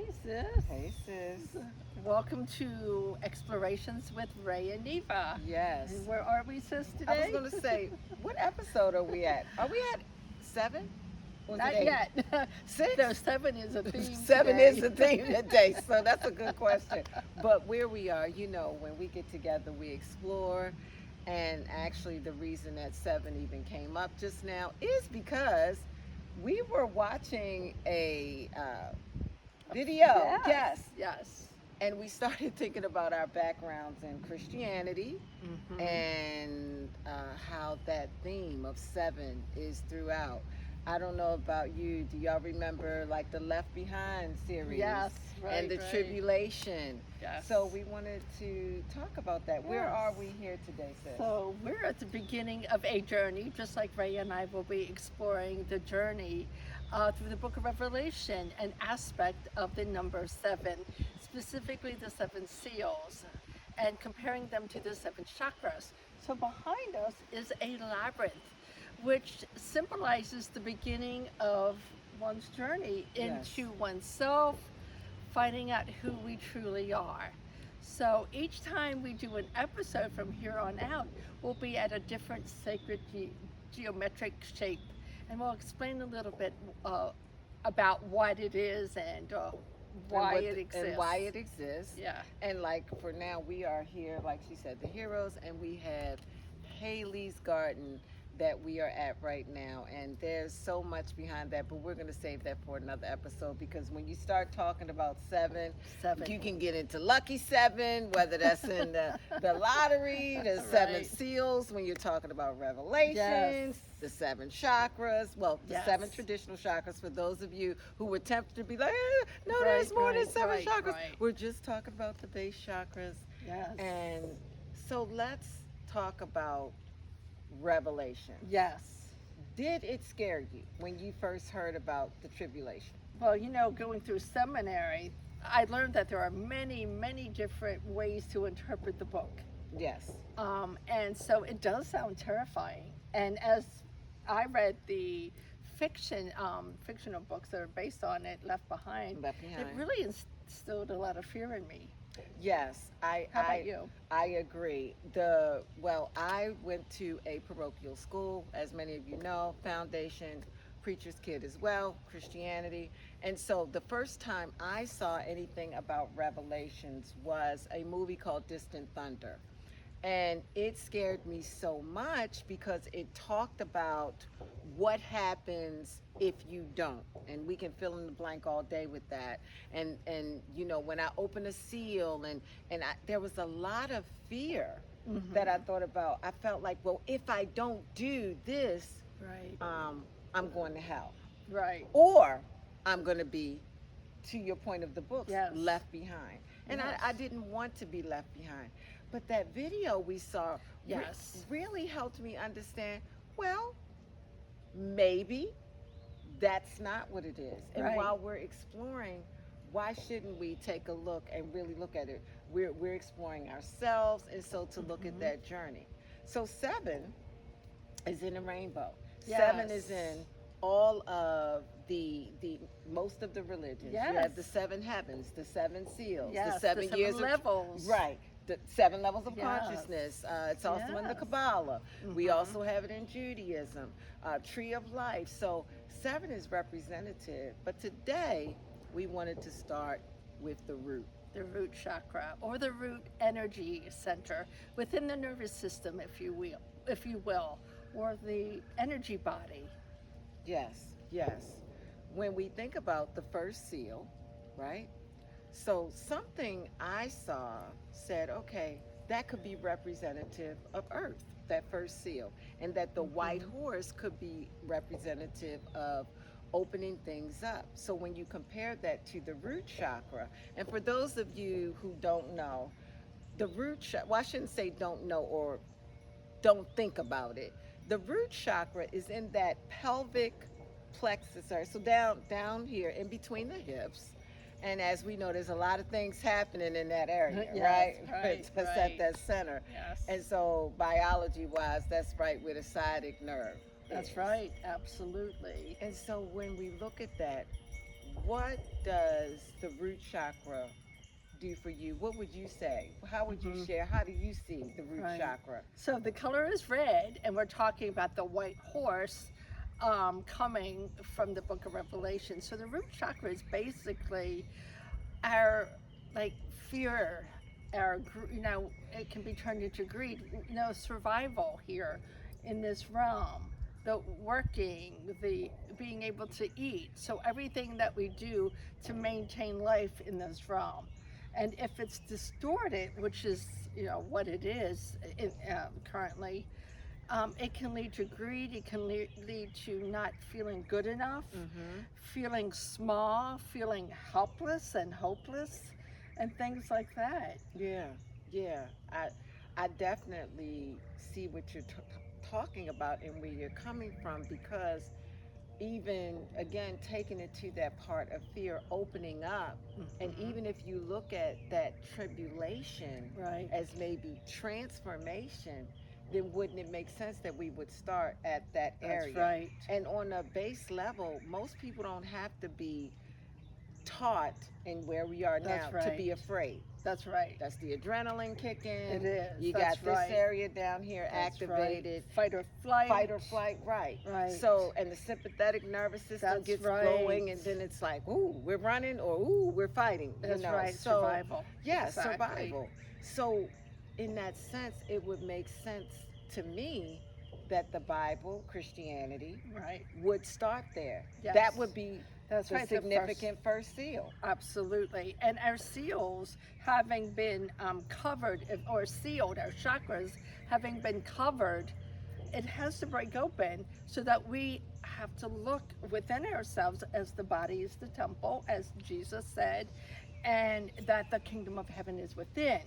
Hey, sis. Hey, sis. Welcome to Explorations with Rae and Neva. Yes. And where are we, sis, I was today? going to say, what episode are we at? Are we at 7? Or is it Not 8? yet. No, 6? 7 is a theme 7 is today. the theme today, so that's a good question. But where we are, when we get together, we explore. And actually, the reason that 7 even came up just now is because we were watching a video. Yes, Yes. yes. And we started thinking about our backgrounds in Christianity Hmm. and how that theme of 7 is throughout. I don't know about you. Do y'all remember like the Left Behind series Yes, and right, the right. tribulation? Yes. So we wanted to talk about that. Where Yes. are we here today, sis? So we're at the beginning of a journey, just like Ray and I will be exploring the journey through the book of Revelation, an aspect of the number 7, specifically the 7 seals, and comparing them to the 7 chakras. So behind us is a labyrinth, which symbolizes the beginning of one's journey Yes. into oneself, finding out who we truly are. So each time we do an episode from here on out, we'll be at a different sacred geometric shape. And we'll explain a little bit about what it is and why it exists. And why it exists. Yeah. And like for now, we are here, like she said, the heroes, and we have Haley's Garden that we are at right now. And there's so much behind that, but we're going to save that for another episode because when you start talking about 7, 7. you can get into Lucky 7, whether that's in the lottery, the 7 Right. seals, when you're talking about revelations, Yes. the 7 chakras, well, the Yes. 7 traditional chakras for those of you who were tempted to be like, no, Right, there's more than right, 7 right, chakras. right. We're just talking about the base chakras. Yes. And so let's talk about revelation. Yes. Did it scare you when you first heard about the tribulation? Well, going through seminary, I learned that there are many, many different ways to interpret the book. Yes. And so it does sound terrifying. And as I read the fictional books that are based on it, Left Behind, Left Behind. it really instilled a lot of fear in me. Yes, How about you? I agree. I went to a parochial school, as many of you know, foundation, preacher's kid as well, Christianity. And so the first time I saw anything about revelations was a movie called Distant Thunder. And it scared me so much because it talked about what happens if you don't. And we can fill in the blank all day with that. And when I opened a seal there was a lot of fear that I thought about. I felt like, well, if I don't do this, Right. I'm going to hell. Right. Or I'm going to be, to your point of the books, Yes. left behind. And Yes. I didn't want to be left behind. But that video we saw Yes. really helped me understand, well, maybe that's not what it is. And Right. while we're exploring, why shouldn't we take a look and really look at it? We're exploring ourselves, and so to look at that journey. So 7 is in a rainbow. 7 Yes. is in all of the most of the religions. Yes. You have the 7 heavens, the 7 seals, Yes, the 7 the years 7 levels. right. The 7 levels of Yes. consciousness. It's also in the Yes. Kabbalah. We Mhm. also have it in Judaism, Tree of Life. So 7 is representative. But today we wanted to start with the root. The root chakra, or the root energy center within the nervous system, if you will, or the energy body. Yes, yes. When we think about the first seal, right? So something I saw said, okay, that could be representative of Earth, that first seal, and that the white horse could be representative of opening things up. So when you compare that to the root chakra, and for those of you who don't know, the root chakra, well, I shouldn't say don't know or don't think about it. The root chakra is in that pelvic plexus, or so down here in between the hips. And as we know, there's a lot of things happening in that area, Yes, right? right, That's at right. that center. Yes. And so biology wise, that's right where the sciatic nerve That's is. right, absolutely. And so when we look at that, what does the root chakra do for you? What would you say? How would you share? How do you see the root Right. chakra? So the color is red, and we're talking about the white horse coming from the book of Revelation. So the root chakra is basically our like fear, it can be turned into greed, survival here in this realm, the working, the being able to eat. So everything that we do to maintain life in this realm. And if it's distorted, which is what it is currently, it can lead to greed. It can lead to not feeling good enough, feeling small, feeling helpless and hopeless, and things like that. Yeah, yeah. I definitely see what you're talking about and where you're coming from, because even again taking it to that part of fear opening up, and even if you look at that tribulation Right. as maybe transformation, then wouldn't it make sense that we would start at that area? That's right. And on a base level, most people don't have to be taught in where we are now That's to be right. afraid. That's right. That's the adrenaline kicking. It is. You That's got this right. area down here That's activated. right. Fight or flight. Right. Right. So, and the sympathetic nervous system That's gets right. going, and then it's like, ooh, we're running, or ooh, we're fighting. That's you know? right. So, Survival. yeah, Exactly. survival. So, in that sense, it would make sense to me that the Bible, Christianity, Right. would start there. Yes. That would be That's the right. significant first seal. Absolutely. And our seals having been covered or sealed, our chakras having been covered, it has to break open so that we have to look within ourselves, as the body is the temple, as Jesus said, and that the kingdom of heaven is within.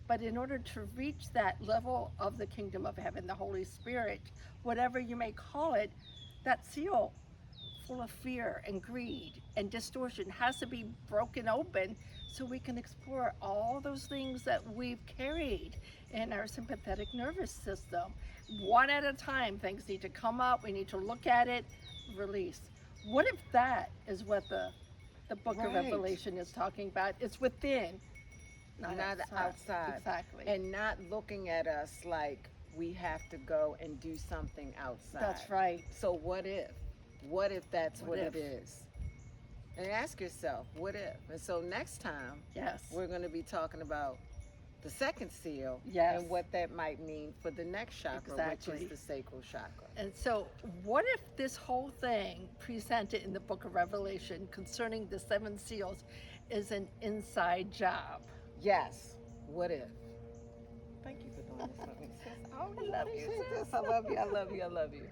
But in order to reach that level of the kingdom of heaven, the Holy Spirit, whatever you may call it, that seal full of fear and greed and distortion has to be broken open so we can explore all those things that we've carried in our sympathetic nervous system. One at a time, things need to come up. We need to look at it, release. What if that is what the book of Right. Revelation is talking about? It's within, not outside. Exactly. And not looking at us like we have to go and do something outside. That's right. So what if? What if that's what if? it is? And ask yourself, what if? And so next time, Yes. we're going to be talking about the second seal, Yes. and what that might mean for the next chakra, Exactly. which is the sacral chakra. And so, what if this whole thing presented in the book of Revelation concerning the seven seals is an inside job? Yes. What if? Thank you for doing this for me, sis. Oh, I love you, sis. I love you. I love you. I love you.